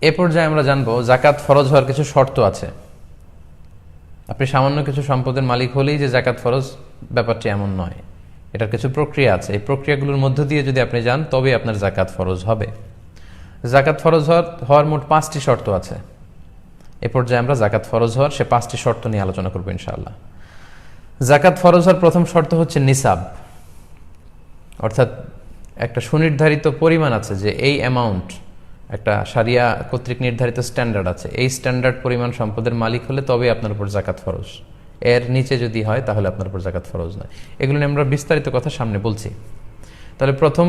এ পর্যায়ে আমরা জানবো জাকাত ফরজ হওয়ার কিছু শর্ত আছে। আপনি সামান্য কিছু সম্পদের মালিক হলেই যে জাকাত ফরজ, ব্যাপারটি এমন নয়। এটার কিছু প্রক্রিয়া আছে। এই প্রক্রিয়াগুলোর মধ্য দিয়ে যদি আপনি যান তবে আপনার জাকাত ফরজ হবে। জাকাত ফরজ হওয়ার মোট 5টি শর্ত আছে। এ পর্যায়ে আমরা জাকাত ফরজ হওয়ার সে 5টি শর্ত নিয়ে আলোচনা করবো ইনশাআল্লাহ। জাকাত ফরজ হওয়ার প্রথম শর্ত হচ্ছে নিসাব, অর্থাৎ একটা সুনির্ধারিত পরিমাণ আছে যে এই অ্যামাউন্ট, একটা শারিয়া কর্তৃক নির্ধারিত স্ট্যান্ডার্ড আছে, এই স্ট্যান্ডার্ড পরিমাণ সম্পদের মালিক হলে তবে আপনার উপর জাকাত ফরজ। এর নিচে যদি হয় তাহলে আপনার উপর জাকাত ফরজ নয়। এগুলো নিয়ে আমরা বিস্তারিত কথা সামনে বলছি। তাহলে প্রথম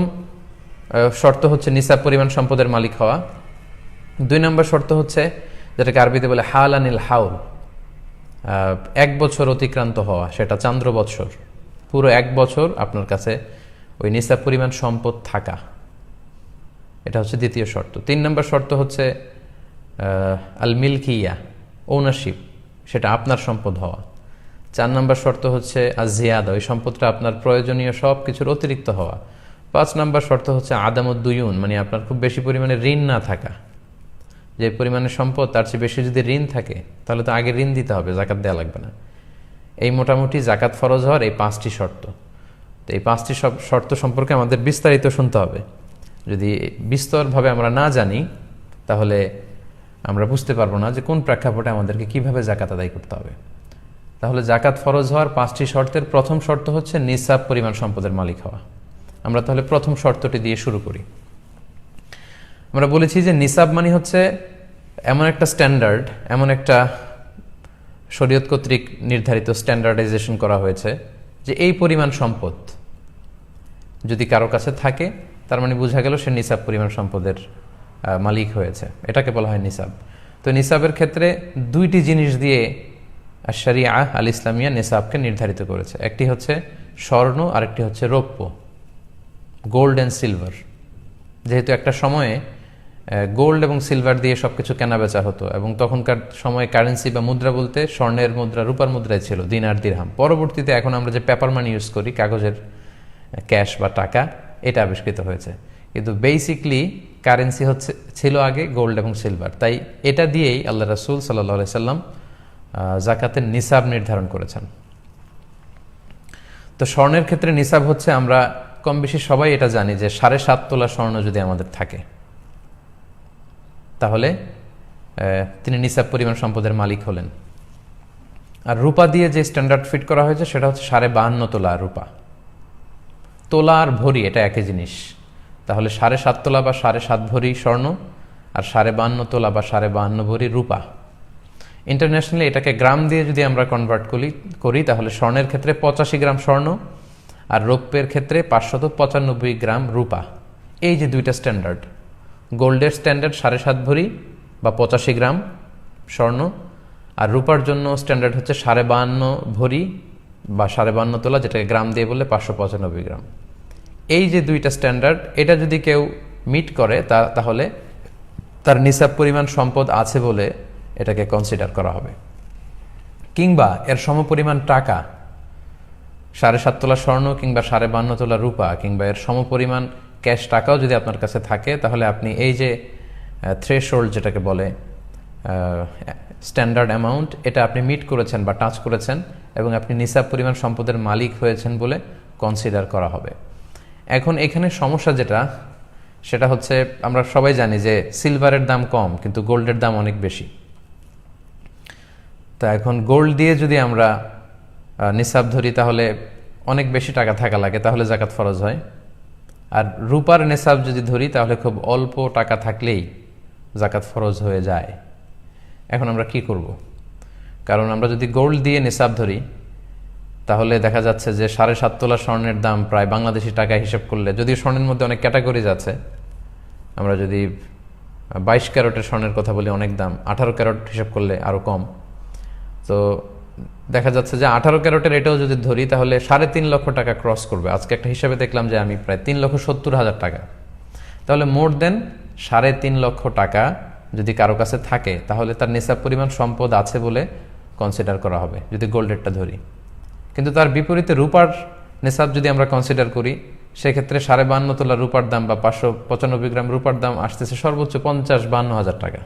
শর্ত হচ্ছে নিসাব পরিমাণ সম্পদের মালিক হওয়া। 2 নম্বর শর্ত হচ্ছে যেটাকে আরবিতে বলে হালানিল হাউল, 1 বছর অতিক্রান্ত হওয়া, সেটা চান্দ্র বৎসর, পুরো 1 বছর আপনার কাছে ওই নিসাব পরিমাণ সম্পদ থাকা, এটা হচ্ছে দ্বিতীয় শর্ত। 3 নম্বর শর্ত হচ্ছে আল মিলকিয়া, ওনারশিপ, সেটা আপনার সম্পদ হওয়া। 4 নম্বর শর্ত হচ্ছে আজিয়াদা, ওই সম্পদটা আপনার প্রয়োজনীয় সব কিছুর অতিরিক্ত হওয়া। 5 নম্বর শর্ত হচ্ছে আদামুদ্দুয়ুন, মানে আপনার খুব বেশি পরিমাণে ঋণ না থাকা। যে পরিমাণে সম্পদ তার চেয়ে বেশি যদি ঋণ থাকে তাহলে তো আগে ঋণ দিতে হবে, জাকাত দেওয়া লাগবে না। এই মোটামুটি জাকাত ফরজ হওয়ার এই 5টি শর্ত। তো এই 5টি শর্ত সম্পর্কে আমাদের বিস্তারিত শুনতে হবে। যদি বিস্তরভাবে আমরা না জানি তাহলে আমরা বুঝতে পারবো না যে কোন প্রেক্ষাপটে আমাদেরকে কিভাবে জাকাত আদায় করতে হবে। তাহলে জাকাত ফরজ হওয়ার 5টি শর্তের প্রথম শর্ত হচ্ছে নিসাব পরিমাণ সম্পদের মালিক হওয়া। আমরা তাহলে প্রথম শর্তটি দিয়ে শুরু করি। আমরা বলেছি যে নিসাব মানে হচ্ছে এমন একটা স্ট্যান্ডার্ড, এমন একটা শরীয়ত কর্তৃক নির্ধারিত স্ট্যান্ডার্ডাইজেশন করা হয়েছে যে এই পরিমাণ সম্পদ যদি কারো কাছে থাকে তার মানে বোঝা গেল সে নিসাব পরিমাণ সম্পদের মালিক হয়েছে, এটাকে বলা হয় নিসাব। তো নিসাবের ক্ষেত্রে 2টি জিনিস দিয়ে আশ-শারিয়া আল ইসলামিয়া নিসাবকে নির্ধারিত করেছে। একটি হচ্ছে স্বর্ণ আর একটি হচ্ছে রৌপ্য, গোল্ড অ্যান্ড সিলভার। যেহেতু একটা সময়ে গোল্ড এবং সিলভার দিয়ে সবকিছু কেনা বেচা হতো এবং তখনকার সময়ে কারেন্সি বা মুদ্রা বলতে স্বর্ণের মুদ্রা, রূপার মুদ্রায় ছিল দিনার দিরহাম। পরবর্তীতে এখন আমরা যে পেপার মানি ইউজ করি, কাগজের ক্যাশ বা টাকা, এটা আবিষ্কৃত হয়েছে। কিন্তু বেসিকলি কারেন্সি ছিল আগে গোল্ড এবং সিলভার। তাই এটা দিয়েই আল্লাহ রাসূল সাল্লাল্লাহু আলাইহি সাল্লাম জাকাতের নিসাব নির্ধারণ করেছেন। তো স্বর্ণের ক্ষেত্রে নিসাব হচ্ছে, আমরা কম বেশি সবাই এটা জানি যে 7.5 তোলা স্বর্ণ যদি আমাদের থাকে তাহলে তিনি নিসাব পরিমাণ সম্পদের মালিক হলেন। আর রূপা দিয়ে যে স্ট্যান্ডার্ড ফিট করা হয়েছে সেটা হচ্ছে 52.5 তোলা রূপা। তোলা আর ভরি এটা একই জিনিস। তাহলে 7.5 তোলা বা 7.5 ভরি স্বর্ণ আর 52.5 তোলা বা 52.5 ভরি রূপা। ইন্টারন্যাশনালি এটাকে গ্রাম দিয়ে যদি আমরা কনভার্ট করি তাহলে স্বর্ণের ক্ষেত্রে 85 গ্রাম স্বর্ণ আর রৌপ্যের ক্ষেত্রে 595 গ্রাম রূপা। এই যে 2টা স্ট্যান্ডার্ড, গোল্ডের স্ট্যান্ডার্ড 7.5 ভরি বা 85 গ্রাম স্বর্ণ, আর রূপার জন্য স্ট্যান্ডার্ড হচ্ছে 52.5 ভরি বা 52.5 তোলা, যেটাকে গ্রাম দিয়ে বললে 595 গ্রাম। এই যে 2টা স্ট্যান্ডার্ড, এটা যদি কেউ মিট করে তাহলে তার নিসাব পরিমাণ সম্পদ আছে বলে এটাকে কনসিডার করা হবে। কিংবা এর সমপরিমাণ টাকা, 7.5 তোলা স্বর্ণ কিংবা 52.5 তোলা রূপা কিংবা এর সমপরিমাণ ক্যাশ টাকাও যদি আপনার কাছে থাকে তাহলে আপনি এই যে থ্রেশহোল্ড যেটাকে বলে স্ট্যান্ডার্ড অ্যামাউন্ট, এটা আপনি মিট করেছেন বা টাচ করেছেন এবং আপনি নিসাব পরিমাণ সম্পদের মালিক হয়েছেন বলে কনসিডার করা হবে। এখন এখানে সমস্যা যেটা, সেটা হচ্ছে আমরা সবাই জানি যে সিলভারের দাম কম কিন্তু গোল্ডের দাম অনেক বেশি। তা এখন গোল্ড দিয়ে যদি আমরা নিসাব ধরি তাহলে অনেক বেশি টাকা থাকা লাগে, তাহলে জাকাত ফরজ হয়। আর রূপার নিসাব যদি ধরি তাহলে খুব অল্প টাকা থাকলেই জাকাত ফরজ হয়ে যায়। এখন আমরা কি করব? কারণ আমরা যদি গোল্ড দিয়ে নিসাব ধরি তাহলে দেখা যাচ্ছে যে 7.5 তোলা স্বর্ণের দাম প্রায় বাংলাদেশি টাকায় হিসাব করলে, যদিও স্বর্ণের মধ্যে অনেক ক্যাটাগরিজ আছে, আমরা যদি 22 ক্যারেটের স্বর্ণের কথা বলি অনেক দাম, 18 ক্যারেট হিসাব করলে আরও কম। তো দেখা যাচ্ছে যে 18 ক্যারেটের এটাও যদি ধরি তাহলে 3.5 লক্ষ টাকা ক্রস করবে। আজকে একটা হিসাবে দেখলাম যে আমি প্রায় 3,70,000 টাকা। তাহলে মোর দেন 3.5 লক্ষ টাকা যদি কারো কাছে থাকে তাহলে তার নিসাব পরিমাণ সম্পদ আছে বলে কনসিডার করা হবে যদি গোল্ডেরটা ধরি। কিন্তু তার বিপরীতে রূপার নিসাব যদি আমরা কনসিডার করি, সেক্ষেত্রে 52.5 তোলা রূপার দাম বা 595 গ্রাম রূপার দাম আসতেছে সর্বোচ্চ 50-52 হাজার টাকা।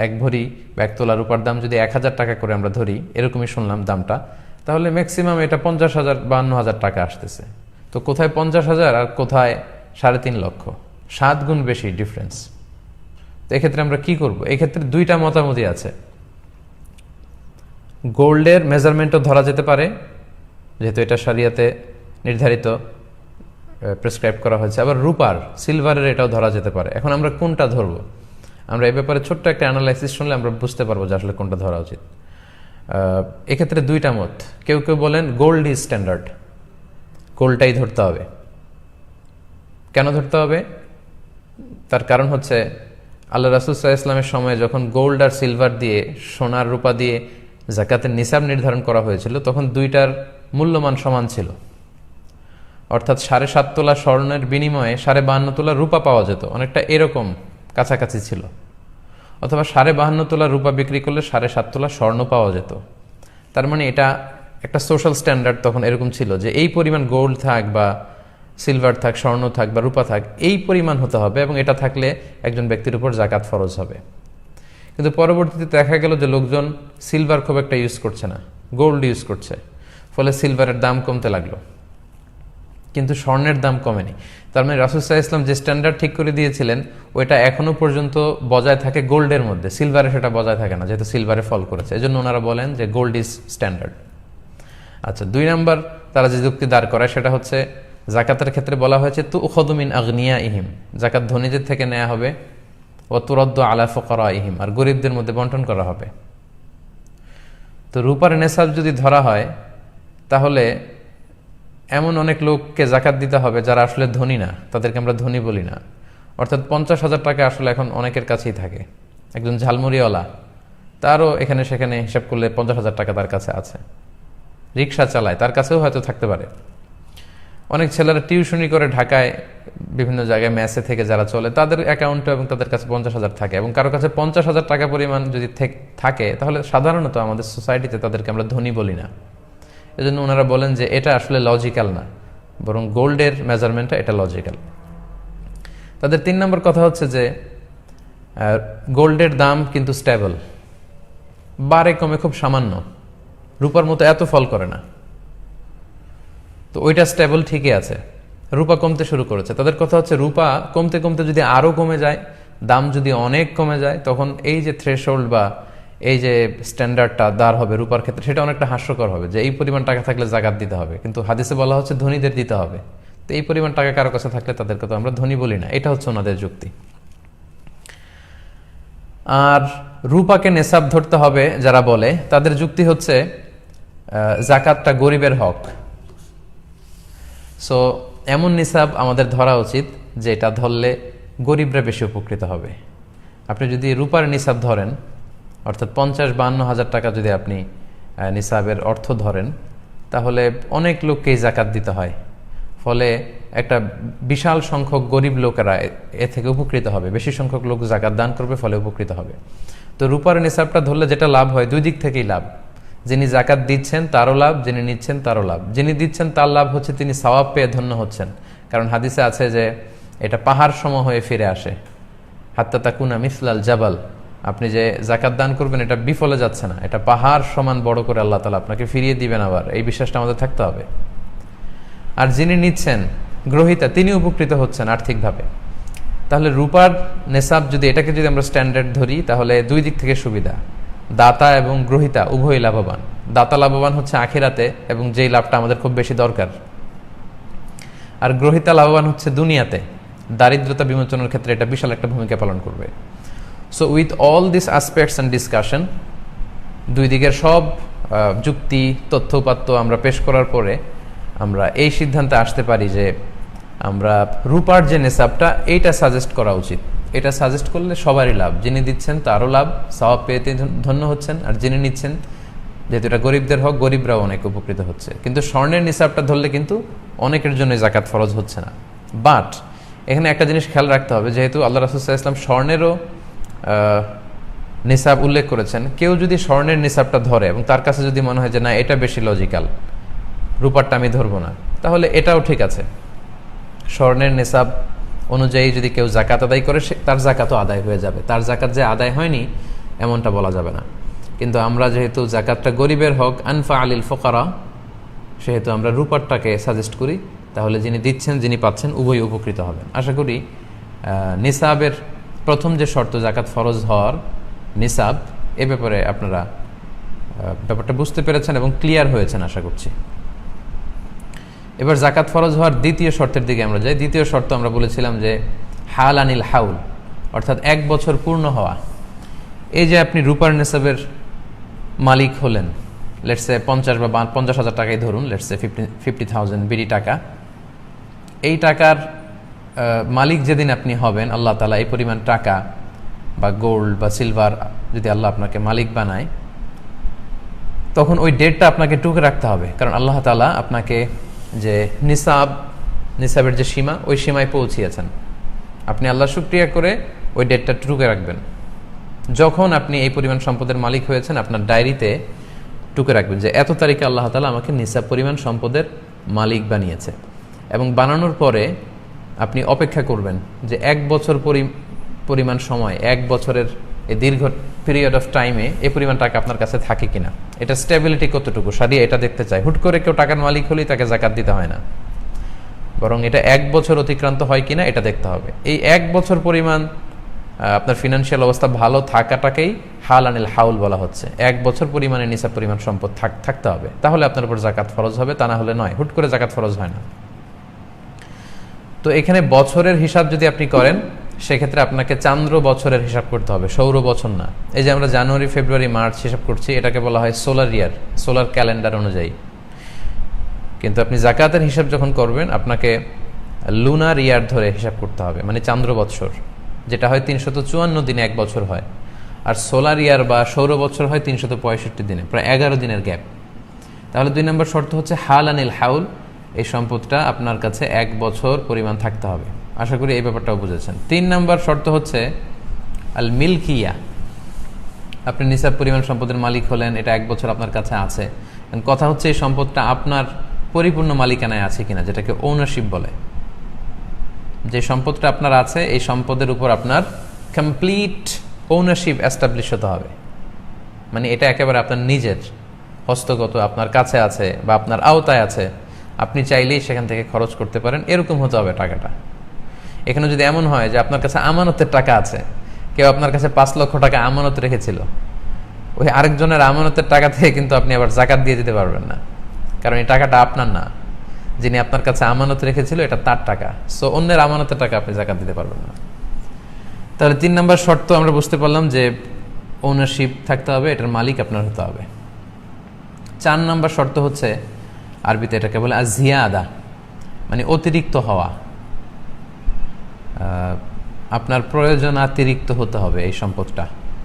এক ভরি বা 1 তোলা রূপার দাম যদি 1,000 টাকা করে আমরা ধরি, এরকমই শুনলাম দামটা, তাহলে ম্যাক্সিমাম এটা 50,000-52,000 টাকা আসতেছে। তো কোথায় 50,000 আর কোথায় 3.5 লক্ষ, 7 গুণ বেশি ডিফারেন্স। তো এক্ষেত্রে আমরা কি করব? এক্ষেত্রে দুইটা মতামতই আছে। গোল্ডের মেজারমেন্টও ধরা যেতে পারে, যেহেতু এটা শরিয়াতে নির্ধারিত প্রেসক্রাইব করা হয়েছে, আবার রূপার সিলভারের এটাও ধরা যেতে পারে। এখন আমরা কোনটা ধরব? আমরা এই ব্যাপারে ছোট্ট একটা অ্যানালাইসিস শুনলে আমরা বুঝতে পারবো যে আসলে কোনটা ধরা উচিত। এক্ষেত্রে দুইটা মত। কেউ কেউ বলেন গোল্ড ইজ স্ট্যান্ডার্ড, গোল্ডটাই ধরতে হবে। কেন ধরতে হবে? তার কারণ হচ্ছে আল্লাহ রাসূল সাল্লাল্লাহু আলাইহি ওয়াসাল্লামের সময়ে যখন গোল্ড আর সিলভার দিয়ে, সোনার রূপা দিয়ে যাকাতের নিসাব নির্ধারণ করা হয়েছিল, তখন দুইটার মূল্যমান সমান ছিল। অর্থাৎ 7.5 তোলা স্বর্ণের বিনিময়ে 52.5 তোলা রূপা পাওয়া যেত, অনেকটা এরকম কাছাকাছি ছিল। অথবা 52.5 তোলা রূপা বিক্রি করলে 7.5 তোলা স্বর্ণ পাওয়া যেত। তার মানে এটা একটা সোশ্যাল স্ট্যান্ডার্ড তখন এরকম ছিল যে এই পরিমাণ গোল্ড থাক বা সিলভার থাক, স্বর্ণ থাক বা রূপা থাক, এই পরিমাণ হতে হবে, এবং এটা থাকলে একজন ব্যক্তির উপর যাকাত ফরজ হবে। কিন্তু পরবর্তীতে দেখা গেল যে লোকজন সিলভার খুব একটা ইউজ করছে না, গোল্ড ইউজ করছে, ফলে সিলভারের দাম কমতে লাগলো, কিন্তু স্বর্ণের দাম কমেনি। তার মানে রাসূল সাল্লাল্লাহু আলাইহি ওয়াসাল্লাম যে স্ট্যান্ডার্ড ঠিক করে দিয়েছিলেন ওইটা এখনো পর্যন্ত বজায় থাকে গোল্ডের মধ্যে, সিলভারে সেটা বজায় থাকে না, যেহেতু সিলভারে ফল করেছে। এজন্য ওনারা বলেন যে গোল্ড ইজ স্ট্যান্ডার্ড। আচ্ছা, 2 নাম্বার তারা যে যুক্তি দাঁড় করায় সেটা হচ্ছে যাকাতের ক্ষেত্রে বলা হয়েছে তুখযু মিন আগনিয়াইহিম, যাকাত ধনীদের থেকে নেওয়া হবে, ওয়া তুরাদ্দু আলা ফুকারাইহিম, আর গরিবদের মধ্যে বন্টন করা হবে। তো রূপার নেসাব যদি ধরা হয় তাহলে এমন অনেক লোককে যাকাত দিতে হবে যারা আসলে ধনী না, তাদেরকে আমরা ধনী বলি না। অর্থাৎ 50,000 টাকা আসলে এখন অনেকের কাছেই থাকে। একজন ঝালমুড়িওয়ালা, তারও এখানে সেখানে হিসাব করলে 50,000 টাকা তার কাছে আছে। রিক্সা চালায়, তার কাছেও হয়তো থাকতে পারে। অনেক ছেলেরা টিউশনি করে ঢাকায় বিভিন্ন জায়গায় মেসে থেকে যারা চলে, তাদের অ্যাকাউন্টে এবং তাদের কাছে 50,000 থাকে, এবং কারো কাছে 50,000 টাকা পরিমাণ যদি থাকে, তাহলে সাধারণত আমাদের সোসাইটিতে তাদেরকে আমরা ধনী বলি না। এজন্য ওনারা বলেন যে এটা আসলে লজিক্যাল না, বরং গোল্ডের মেজারমেন্টটা এটা লজিক্যাল। তাদের 3 নম্বর কথা হচ্ছে যে গোল্ডের দাম কিন্তু স্টেবল, বাড়ে কমে খুব সামান্য, রূপার মতো এত ফল করে না। তো ওইটা স্টেবল ঠিকই আছে, রূপা কমতে শুরু করেছে। তাদের কথা হচ্ছে রূপা কমতে কমতে যদি আরও কমে যায়, দাম যদি অনেক কমে যায়, তখন এই যে থ্রেশহোল্ড বা এই যে স্ট্যান্ডার্ডটা দাঁড় হবে রূপার ক্ষেত্রে, সেটা অনেকটা হাস্যকর হবে যে এই পরিমাণ টাকা থাকলে যাকাত দিতে হবে, কিন্তু হাদিসে বলা হচ্ছে ধনীদের দিতে হবে। তো এই পরিমাণ টাকা কারো কাছে থাকলে তাদেরকে তো আমরা ধনী বলি না, এটা হচ্ছে ওনাদের যুক্তি। আর রূপাকে নেসাব ধরতে হবে যারা বলে, তাদের যুক্তি হচ্ছে যাকাতটা গরিবের হক। সো এমন নিসাব আমাদের ধরা উচিত যে এটা ধরলে গরিবরা বেশি উপকৃত হবে। আপনি যদি রূপার নিসাব ধরেন, অর্থাৎ 50-52 হাজার টাকা যদি আপনি নিসাবের অর্থ ধরেন, তাহলে অনেক লোককেই যাকাত দিতে হয়, ফলে একটা বিশাল সংখ্যক গরিব লোকেরা এ থেকে উপকৃত হবে, বেশি সংখ্যক লোক যাকাত দান করবে, ফলে উপকৃত হবে। তো রূপার নিসাবটা ধরলে যেটা লাভ হয়, দুই দিক থেকেই লাভ। যিনি যাকাত দিচ্ছেন তারও লাভ, যিনি নিচ্ছেন তারও লাভ। যিনি দিচ্ছেন তার লাভ হচ্ছে তিনি সওয়াব পেয়ে ধন্য হচ্ছেন, কারণ হাদিসে আছে যে এটা পাহাড় সম হয়ে ফিরে আসে, হাত্তা তাকুনা মিসলাল জাবাল। আপনি যে যাকাত দান করবেন এটা বিফলে যাচ্ছে না, এটা পাহাড় সমান বড় করে আল্লাহ তাআলা আপনাকে ফিরিয়ে দিবেন। আবার এই বিশ্বাসটা আমাদের থাকতে হবে। আর যিনি নিচ্ছেন, গ্রহীতা, তিনি উপকৃত হচ্ছেন আর্থিকভাবে। তাহলে রূপার নেসাব যদি এটাকে যদি আমরা স্ট্যান্ডার্ড ধরি, তাহলে দুই দিক থেকে সুবিধা, দাতা এবং গ্রহীতা উভয়ই লাভবান। দাতা লাভবান হচ্ছে আখিরাতে, এবং যেই লাভটা আমাদের খুব বেশি দরকার। আর গ্রহীতা লাভবান হচ্ছে দুনিয়াতে, দারিদ্রতা বিমোচনের ক্ষেত্রে এটা বিশাল একটা ভূমিকা পালন করবে। So with all this aspects and discussion, দুই দিকের সব যুক্তি তথ্যপাত্য আমরা পেশ করার পরে আমরা এই সিদ্ধান্তে আসতে পারি যে আমরা রূপার যে নেসাবটা, এইটা সাজেস্ট করা উচিত। এটা সাজেস্ট করলে সবারই লাভ, যিনি দিচ্ছেন তারও লাভ, সওয়াব পেয়ে ধন্য হচ্ছেন, আর যিনি নিচ্ছেন, যেহেতু এটা গরিবদের হক, গরিবরাও অনেক উপকৃত হচ্ছে। কিন্তু স্বর্ণের নিসাবটা ধরলে কিন্তু অনেকের জন্য যাকাত ফরজ হচ্ছে না। বাট এখানে একটা জিনিস খেয়াল রাখতে হবে, যেহেতু আল্লাহ রাসূল সাল্লাল্লাহু আলাইহি ওয়াসাল্লাম স্বর্ণেরও নিসাব উল্লেখ করেছেন, কেউ যদি স্বর্ণের নিসাবটা ধরে এবং তার কাছে যদি মনে হয় যে না এটা বেশি লজিক্যাল, রূপারটা আমি ধরবো না, তাহলে এটাও ঠিক আছে। স্বর্ণের নিসাব অনুযায়ী যদি কেউ জাকাত আদায় করে, তার জাকাতও আদায় হয়ে যাবে। তার জাকাত যে আদায় হয়নি এমনটা বলা যাবে না। কিন্তু আমরা যেহেতু জাকাতটা গরিবের হক, আনফা আলিল ফোকারা, সেহেতু আমরা রূপারটাকে সাজেস্ট করি। তাহলে যিনি দিচ্ছেন, যিনি পাচ্ছেন, উভয় উপকৃত হবেন। আশা করি নিসাবের প্রথম যে শর্ত জাকাত ফরজ হওয়ার, নিসাব, এ ব্যাপারে আপনারা ব্যাপারটা বুঝতে পেরেছেন এবং ক্লিয়ার হয়েছেন আশা করছি। এবার জাকাত ফরজ হওয়ার দ্বিতীয় শর্তের দিকে আমরা যাই। দ্বিতীয় শর্ত আমরা বলেছিলাম যে হাল আনিল হাউল, অর্থাৎ 1 বছর পূর্ণ হওয়া। এই যে আপনি রূপার নিসাবের মালিক হলেন, লেটসে 50,000 টাকাই ধরুন, লেটসে 50,000 বিডি টাকা। এই টাকার মালিক যেদিন আপনি হবেন, আল্লাহ তাআলা এই পরিমাণ টাকা বা গোল্ড বা সিলভার যদি আল্লাহ আপনাকে মালিক বানায়, তখন ওই ডেটটা আপনাকে টুকে রাখতে হবে। কারণ আল্লাহ তাআলা আপনাকে যে নিসাবের যে সীমা, ওই সীমায় পৌঁছিয়েছেন। আপনি আল্লাহ শুকরিয়া করে ওই ডেটটা টুকে রাখবেন। যখন আপনি এই পরিমাণ সম্পদের মালিক হয়েছেন, আপনার ডায়েরিতে টুকে রাখবেন যে এত তারিখে আল্লাহ তাআলা আমাকে নিসাব পরিমাণ সম্পদের মালিক বানিয়েছে। এবং বানানোর পরে আপনি অপেক্ষা করবেন যে 1 বছর পরিমাণ সময়, 1 বছরের এই দীর্ঘ পিরিয়ড অফ টাইমে এই পরিমাণ টাকা আপনার কাছে থাকে কিনা, এটা স্টেবিলিটি কতটুকু, সারিয়া এটা দেখতে চাই। হুট করে কেউ টাকার মালিক হলেই তাকে জাকাত দিতে হয় না, বরং এটা 1 বছর অতিক্রান্ত হয় কিনা এটা দেখতে হবে। এই 1 বছর পরিমাণ আপনার ফিনান্সিয়াল অবস্থা ভালো থাকাটাকেই হাল আনিল হাউল বলা হচ্ছে। 1 বছর পরিমাণে নিসাব পরিমাণ সম্পদ থাকতে হবে, তাহলে আপনার উপর জাকাত ফরজ হবে, তা না হলে নয়। হুট করে জাকাত ফরজ হয় না। তো এখানে বছরের হিসাব যদি আপনি করেন, সেক্ষেত্রে আপনাকে চান্দ্র বছরের হিসাব করতে হবে, সৌর বছর না। এই যে আমরা জানুয়ারি, ফেব্রুয়ারি, মার্চ হিসাব করছি, এটাকে বলা হয় সোলার ইয়ার, সোলার ক্যালেন্ডার অনুযায়ী। কিন্তু আপনি জাকাতের হিসাব যখন করবেন, আপনাকে লুনার ইয়ার ধরে হিসাব করতে হবে, মানে চান্দ্র বৎসর, যেটা হয় 354 দিনে 1 বছর হয়। আর সোলার ইয়ার বা সৌর বছর হয় 365 দিনে, প্রায় 11 দিনের গ্যাপ। তাহলে 2 নম্বর শর্ত হচ্ছে হাল আনিল হাউল, এই সম্পদটা আপনার কাছে 1 বছর পরিমাণ থাকতে হবে। আশা করি এই ব্যাপারটাও বুঝেছেন। 3 নম্বর শর্ত হচ্ছে আল মিলকিয়া। আপনি নিসাব পরিমাণ সম্পদের মালিক হলেন, এটা 1 বছর আপনার কাছে আছে। কথা হচ্ছে এই সম্পদটা আপনার পরিপূর্ণ মালিকানায় আছে কিনা, যেটাকে ওনারশিপ বলে। যে সম্পদটা আপনার আছে, এই সম্পদের উপর আপনার কমপ্লিট ওনারশিপ এস্টাবলিশ হতে হবে। মানে এটা একেবারে আপনার নিজের হস্তগত, আপনার কাছে আছে বা আপনার আওতায় আছে, আপনি চাইলেই সেখান থেকে খরচ করতে পারেন, এরকম হতে হবে টাকাটা। এখানে যদি এমন হয় যে আপনার কাছে আমানতের টাকা আছে, কেউ আপনার কাছে 5 লক্ষ টাকা আমানত রেখেছিল, ওই আরেকজনের আমানতের টাকা থেকে কিন্তু আপনি আবার জাকাত দিয়ে দিতে পারবেন না, কারণ এই টাকাটা আপনার না। যিনি আপনার কাছে আমানত রেখেছিল, এটা তার টাকা। সো অন্যের আমানতের টাকা আপনি জাকাত দিতে পারবেন না। তাহলে 3 নম্বর শর্ত আমরা বুঝতে পারলাম যে ওনারশিপ থাকতে হবে, এটার মালিক আপনার হতে হবে। 4 নম্বর শর্ত হচ্ছে, আরবিতে এটাকে বলে আজিয়াদা, মানে অতিরিক্ত হওয়া। আপনার প্রয়োজনাতিরিক্ত হতে হবে এই সম্পদটা,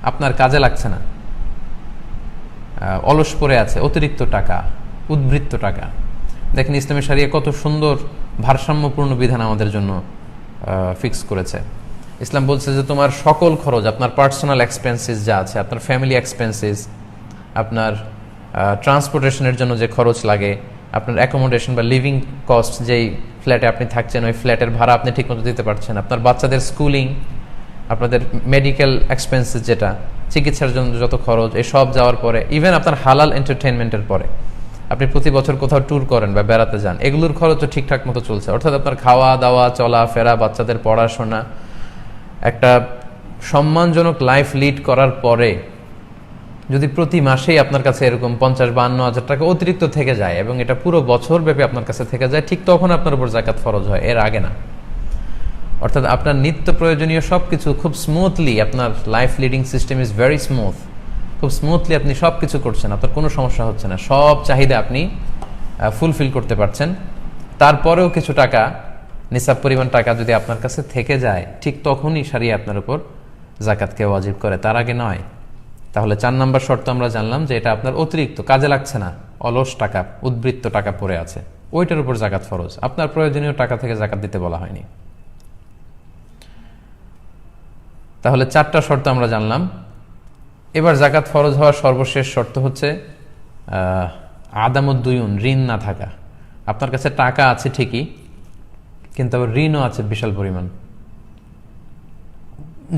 আপনার কাজে লাগছে না, অলস পড়ে আছে, অতিরিক্ত টাকা, উদ্বৃত্ত টাকা। দেখেন ইসলামী শরিয়া কত সুন্দর ভারসাম্যপূর্ণ বিধান আমাদের জন্য ফিক্স করেছে। ইসলাম বলছে যে তোমার সকল খরচ, আপনার পার্সোনাল এক্সপেন্সেস যা আছে, আপনার ফ্যামিলি এক্সপেন্সেস, আপনার ট্রান্সপোর্টেশনের জন্য যে খরচ লাগে, আপনার অ্যাকোমোডেশন বা লিভিং কস্ট, যেই ফ্ল্যাটে আপনি থাকছেন ওই ফ্ল্যাটের ভাড়া আপনি ঠিকমতো দিতে পারছেন, আপনার বাচ্চাদের স্কুলিং, আপনাদের মেডিকেল এক্সপেন্সেস, যেটা চিকিৎসার জন্য যত খরচ, এই সব যাওয়ার পরে, ইভেন আপনার হালাল এন্টারটেনমেন্টের পরে, আপনি প্রতি বছর কোথাও ট্যুর করেন বা বেড়াতে যান, এগুলোর খরচও ঠিকঠাক মতো চলছে। অর্থাৎ আপনার খাওয়া দাওয়া, চলা ফেরা, বাচ্চাদের পড়াশোনা, একটা সম্মানজনক লাইফ লিড করার পরে যদি প্রতি মাসেই আপনার কাছে এরকম 50-52 হাজার টাকা অতিরিক্ত থেকে যায় এবং এটা পুরো বছর ব্যাপী আপনার কাছে থেকে যায়, ঠিক তখন আপনার উপর জাকাত ফরজ হয়, এর আগে না। অর্থাৎ আপনার নিত্য প্রয়োজনীয় সব কিছু খুব স্মুথলি, আপনার life leading system is very smooth, খুব স্মুথলি আপনি সব কিছু করছেন, আপনার কোনো সমস্যা হচ্ছে না, সব চাহিদা আপনি ফুলফিল করতে পারছেন। তারপরেও কিছু টাকা, নিসাব পরিমাণ টাকা যদি আপনার কাছে থেকে যায়, ঠিক তখনই শরিয়া আপনার উপর জাকাতকে ওয়াজিব করে, তার আগে নয়। তাহলে 4 নম্বর শর্ত আমরা জানলাম যে এটা আপনার অতিরিক্ত, কাজে লাগছে না, অলস টাকা, উদ্বৃত্ত টাকা পড়ে আছে, ওইটার উপর জাকাত ফরজ। আপনার প্রয়োজনীয় টাকা থেকে জাকাত দিতে বলা হয়নি। তাহলে 4টা শর্ত আমরা জানলাম। এবার জাকাত ফরজ হওয়ার সর্বশেষ শর্ত হচ্ছে আদামুদ্দুয়ুন, ঋণ না থাকা। আপনার কাছে টাকা আছে ঠিকই, কিন্তু আবার ঋণও আছে বিশাল পরিমাণ।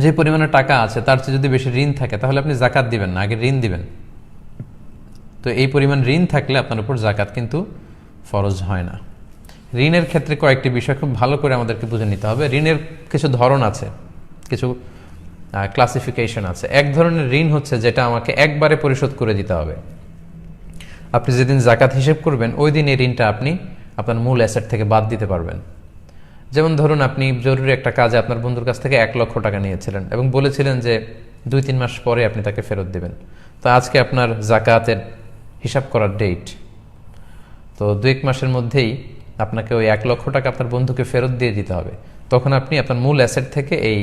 যে পরিমাণে টাকা আছে তার চেয়ে যদি বেশি ঋণ থাকে তাহলে আপনি জাকাত দিবেন না, আগে ঋণ দিবেন। তো এই পরিমাণ ঋণ থাকলে আপনার উপর জাকাত কিন্তু ফরজ হয় না। ঋণের ক্ষেত্রে কয়েকটি বিষয় খুব ভালো করে আমাদেরকে বুঝে নিতে হবে। ঋণের কিছু ধরন আছে, কিছু ক্লাসিফিকেশন আছে। এক ধরনের ঋণ হচ্ছে যেটা আমাকে একবারে পরিশোধ করে দিতে হবে। আপনি যেদিন জাকাত হিসেব করবেন ওই দিন এই ঋণটা আপনি আপনার মূল অ্যাসেট থেকে বাদ দিতে পারবেন। যেমন ধরুন আপনি জরুরি একটা কাজে আপনার বন্ধুর কাছ থেকে 1 লক্ষ টাকা নিয়েছিলেন এবং বলেছিলেন যে 2-3 মাস পরে আপনি তাকে ফেরত দেবেন। তো আজকে আপনার জাকাতের হিসাব করার ডেট, তো 2-1 মাসের মধ্যেই আপনাকে ওই 1 লক্ষ টাকা আপনার বন্ধুকে ফেরত দিয়ে দিতে হবে। তখন আপনি আপনার মূল অ্যাসেট থেকে এই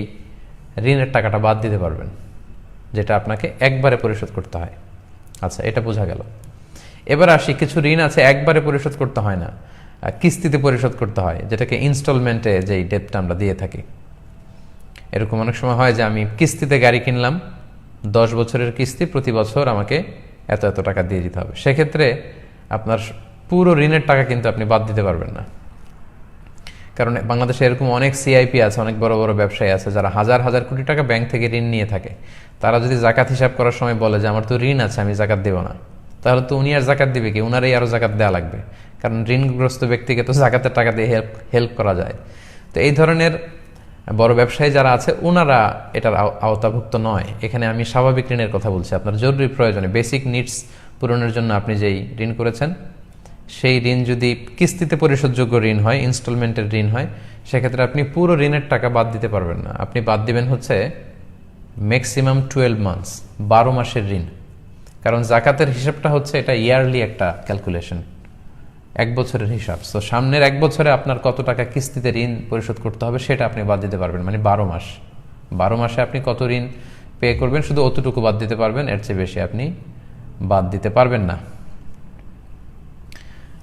ঋণের টাকাটা বাদ দিতে পারবেন, যেটা আপনাকে একবারে পরিশোধ করতে হয়। আচ্ছা, এটা বোঝা গেল। এবার আসি, কিছু ঋণ আছে একবারে পরিশোধ করতে হয় না, কিস্তিতে পরিশোধ করতে হয়, যেটাকে ইনস্টলমেন্টে যেই ডেটটা আমরা দিয়ে থাকি। এরকম অনেক সময় হয় যে আমি কিস্তিতে গাড়ি কিনলাম, 10 বছরের কিস্তি, প্রতি বছর আমাকে এত এত টাকা দিয়ে দিতে হবে। সেক্ষেত্রে আপনার পুরো ঋণের টাকা কিন্তু আপনি বাদ দিতে পারবেন না। কারণ বাংলাদেশে এরকম অনেক সিআইপি আছে, অনেক বড় বড় ব্যবসায়ী আছে যারা হাজার হাজার কোটি টাকা ব্যাংক থেকে ঋণ নিয়ে থাকে। তারা যদি জাকাত হিসাব করার সময় বলে যে আমার তো ঋণ আছে, আমি জাকাত দেব না, তাহলে তো উনি আর জাকাত দিবে কি? উনারই আরও জাকাত দেওয়া লাগবে, কারণ ঋণগ্রস্ত ব্যক্তিকে তো জাকাতের টাকা দিয়ে হেল্প করা যায়। তো এই ধরনের বড় ব্যবসায়ী যারা আছে ওনারা এটার আওতাভুক্ত নয়। এখানে আমি স্বাভাবিক ঋণের কথা বলছি। আপনার জরুরি প্রয়োজনে বেসিক নিডস পূরণের জন্য আপনি যেই ঋণ করেছেন, সেই ঋণ যদি কিস্তিতে পরিশোধযোগ্য ঋণ হয়, ইনস্টলমেন্টের ঋণ হয়, সেক্ষেত্রে আপনি পুরো ঋণের টাকা বাদ দিতে পারবেন না। আপনি বাদ দিবেন হচ্ছে ম্যাক্সিমাম 12 মান্থস, 12 মাসের ঋণ। কারণ জাকাতের হিসাবটা হচ্ছে এটা ইয়ারলি একটা ক্যালকুলেশন, 1 বছরের হিসাব। তো সামনের 1 বছরে আপনার কত টাকা কিস্তিতে ঋণ পরিশোধ করতে হবে সেটা আপনি বাদ দিতে পারবেন, মানে 12 মাস। 12 মাসে আপনি কত ঋণ পে করবেন শুধু অতটুকু বাদ দিতে পারবেন, এর চেয়ে বেশি আপনি বাদ দিতে পারবেন না।